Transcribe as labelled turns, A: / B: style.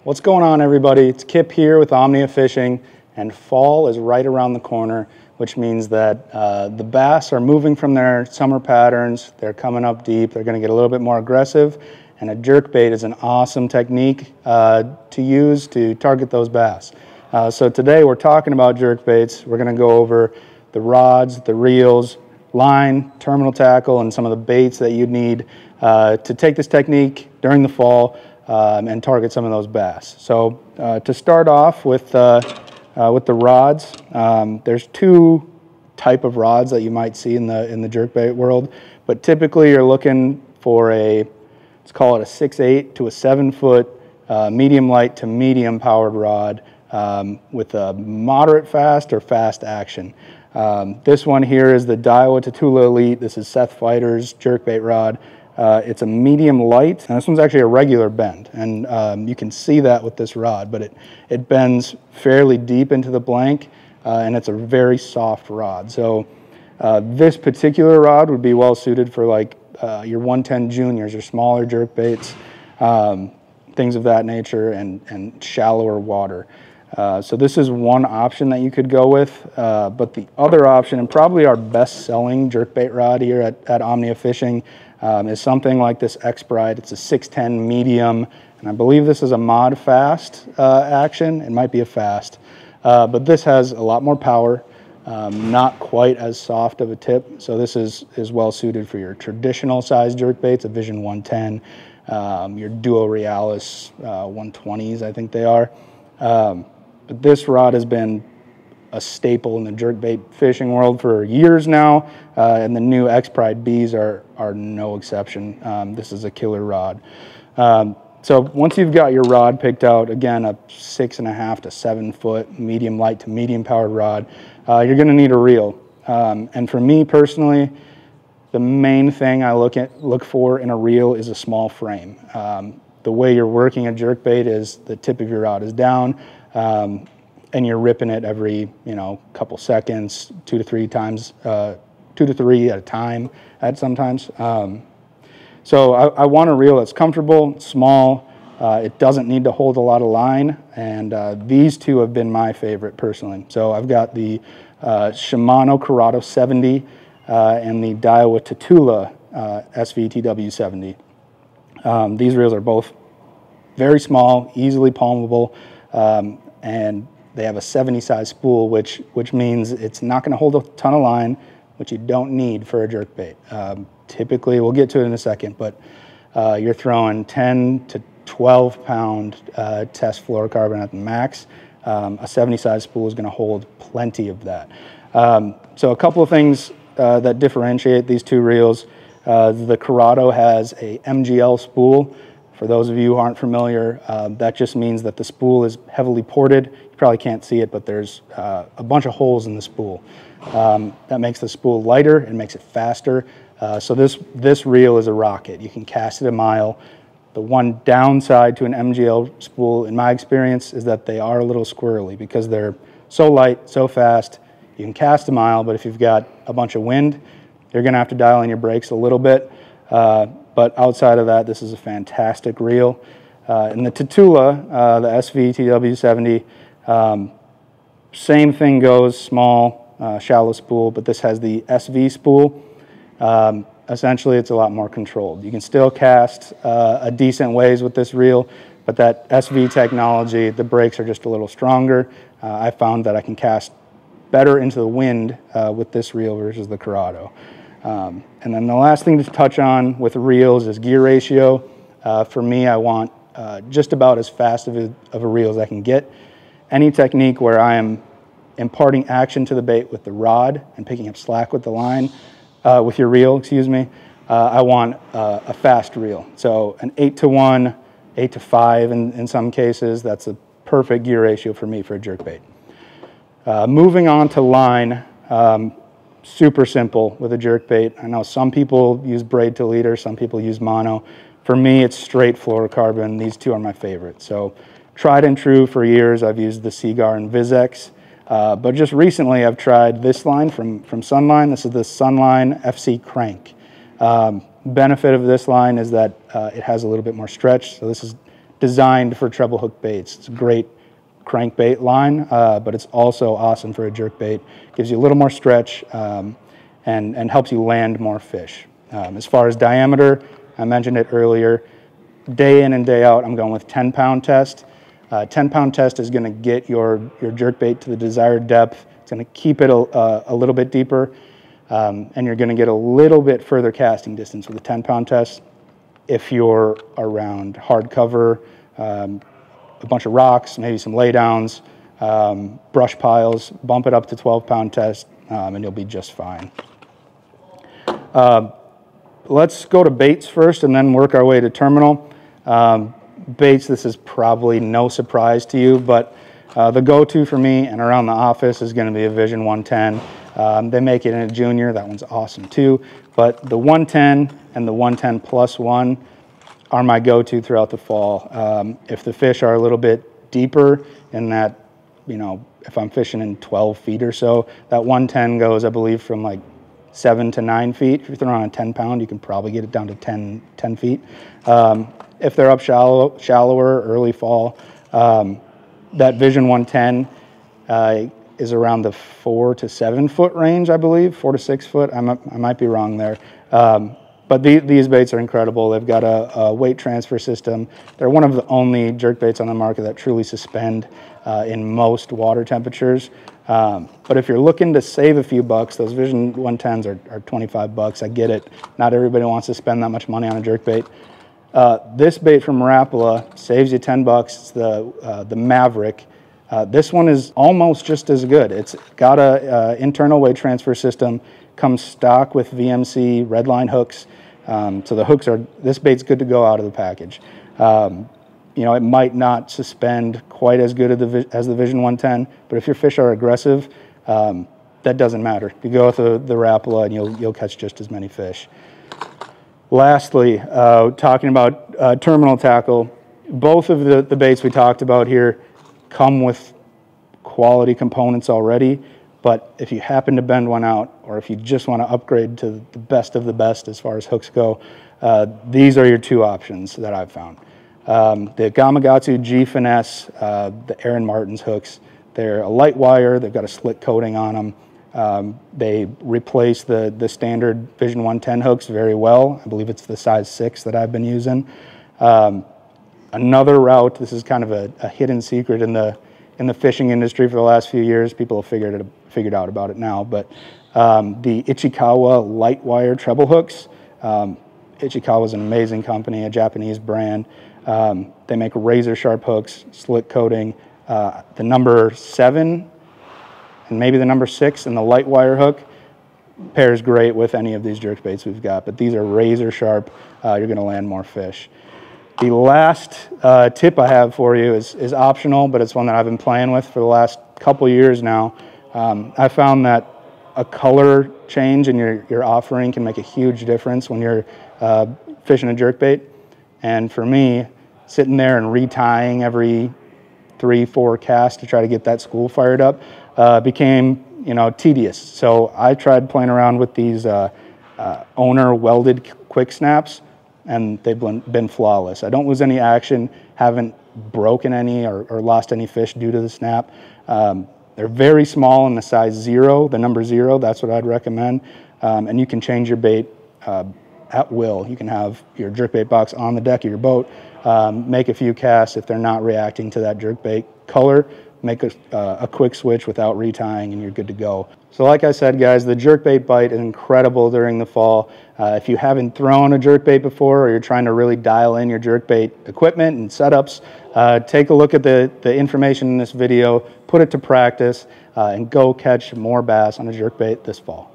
A: What's going on, everybody? It's Kip here with Omnia Fishing, and fall is right around the corner, which means that the bass are moving from their summer patterns. They're coming up deep. They're going to get a little bit more aggressive, and a jerkbait is an awesome technique to use to target those bass. So today we're talking about jerkbaits. We're going to go over the rods, the reels, line, terminal tackle, and some of the baits that you'd need to take this technique during the fall and target some of those bass. So to start off with the rods, there's two type of rods that you might see in the jerkbait world, but typically you're looking for let's call it a 6/8 to a 7-foot medium light to medium powered rod with a moderate fast or fast action. This one here is the Daiwa Tatula Elite. This is Seth Feider's jerkbait rod. It's a medium light, and this one's actually a regular bend, and you can see that with this rod, but it bends fairly deep into the blank, and it's a very soft rod. So this particular rod would be well suited for like your 110 juniors or smaller jerkbaits, things of that nature, and shallower water. So this is one option that you could go with, but the other option, and probably our best selling jerkbait rod here at Omnia Fishing, is something like this X-Bride. It's a 610 medium, and I believe this is a mod fast action. It might be a fast, but this has a lot more power, not quite as soft of a tip, so this is well suited for your traditional size jerkbaits, a Vision 110, your Duo Realis 120s, I think they are. But this rod has been a staple in the jerkbait fishing world for years now, and the new X-Pride Bs are no exception. This is a killer rod. So once you've got your rod picked out, again, a 6.5 to 7 foot medium light to medium powered rod, you're going to need a reel. And for me personally, the main thing I look for in a reel is a small frame. The way you're working a jerkbait is the tip of your rod is down, and you're ripping it every couple seconds, 2 to 3 times, 2 to 3 at a time sometimes. So I want a reel that's comfortable, small. It doesn't need to hold a lot of line, and these two have been my favorite personally. So I've got the Shimano Curado 70 and the Daiwa Tatula SVTW70. These reels are both very small, easily palmable, and they have a 70 size spool, which means it's not going to hold a ton of line, which you don't need for a jerkbait. Typically, we'll get to it in a second, but you're throwing 10 to 12 pound test fluorocarbon at the max. A 70 size spool is going to hold plenty of that. So a couple of things that differentiate these two reels. The Curado has a MGL spool. For those of you who aren't familiar, that just means that the spool is heavily ported. You probably can't see it, but there's a bunch of holes in the spool. That makes the spool lighter and makes it faster. So this reel is a rocket. You can cast it a mile. The one downside to an MGL spool, in my experience, is that they are a little squirrely because they're so light, so fast. You can cast a mile, but if you've got a bunch of wind, you're going to have to dial in your brakes a little bit. But outside of that, this is a fantastic reel. And the Tatula, the SVTW70, same thing goes, small, shallow spool, but this has the SV spool. Essentially, it's a lot more controlled. You can still cast a decent ways with this reel, but that SV technology, the brakes are just a little stronger. I found that I can cast better into the wind with this reel versus the Curado. And then the last thing to touch on with reels is gear ratio. For me, I want just about as fast of a reel as I can get. Any technique where I am imparting action to the bait with the rod and picking up slack with the line, with your reel, excuse me, I want a fast reel. So an 8-to-1, 8-to-5 in some cases, that's a perfect gear ratio for me for a jerkbait. Moving on to line, super simple with a jerkbait. I know some people use braid to leader, some people use mono. For me, it's straight fluorocarbon. These two are my favorite. So tried and true for years, I've used the Seagar and Vizex. But just recently, I've tried this line from Sunline. This is the Sunline FC Crank. Benefit of this line is that it has a little bit more stretch. So this is designed for treble hook baits. It's a great crankbait line, but it's also awesome for a jerkbait. Gives you a little more stretch and helps you land more fish. As far as diameter, I mentioned it earlier, day in and day out, I'm going with 10-pound test. 10-pound test is going to get your jerkbait to the desired depth. It's going to keep it a little bit deeper, and you're going to get a little bit further casting distance with a 10-pound test. If you're around hard cover, a bunch of rocks, maybe some laydowns, brush piles, bump it up to 12-pound test, and you'll be just fine. Let's go to baits first and then work our way to terminal. Baits, this is probably no surprise to you, but the go-to for me and around the office is going to be a Vision 110. They make it in a junior. That one's awesome too. But the 110 and the 110 plus one are my go-to throughout the fall. If the fish are a little bit deeper in that, you know, if I'm fishing in 12 feet or so, that 110 goes, I believe, from like 7 to 9 feet. If you're throwing on a 10-pound, you can probably get it down to 10 feet. If they're up shallower, early fall, that Vision 110 is around the 4 to 7 foot range, I believe, 4 to 6 foot. I might be wrong there. But these baits are incredible. They've got a weight transfer system. They're one of the only jerk baits on the market that truly suspend in most water temperatures. But if you're looking to save a few bucks, those Vision 110s are 25 bucks. I get it. Not everybody wants to spend that much money on a jerk bait. This bait from Rapala saves you 10 bucks. It's the Maverick. This one is almost just as good. It's got a internal weight transfer system, comes stock with VMC redline hooks. So the hooks are, this bait's good to go out of the package. You know, it might not suspend quite as good as the Vision 110, but if your fish are aggressive, that doesn't matter. You go with the Rapala and you'll catch just as many fish. Lastly, talking about terminal tackle, both of the baits we talked about here come with quality components already, but if you happen to bend one out, or if you just want to upgrade to the best of the best as far as hooks go, these are your two options that I've found. The Gamakatsu G Finesse, the Aaron Martin's hooks, they're a light wire, they've got a slick coating on them. They replace the standard Vision 110 hooks very well. I believe it's the size 6 that I've been using. Another route, this is kind of a hidden secret in the fishing industry for the last few years. People have figured out about it now, but the Ichikawa light wire treble hooks. Ichikawa is an amazing company, a Japanese brand. They make razor sharp hooks, slick coating. The number 7 and maybe the number 6 and the light wire hook pairs great with any of these jerk baits we've got, but these are razor sharp. You're going to land more fish. The last tip I have for you is optional, but it's one that I've been playing with for the last couple years now. I found that a color change in your offering can make a huge difference when you're fishing a jerkbait. And for me, sitting there and retying every 3-4 casts to try to get that school fired up became, you know, tedious. So I tried playing around with these owner welded quick snaps, and they've been flawless. I don't lose any action, haven't broken any or lost any fish due to the snap. They're very small in the size 0, the number 0, that's what I'd recommend. And you can change your bait at will. You can have your jerkbait box on the deck of your boat, make a few casts. If they're not reacting to that jerkbait color, make a quick switch without retying and you're good to go. So like I said, guys, the jerkbait bite is incredible during the fall. If you haven't thrown a jerkbait before, or you're trying to really dial in your jerkbait equipment and setups, take a look at the information in this video, put it to practice, and go catch more bass on a jerkbait this fall.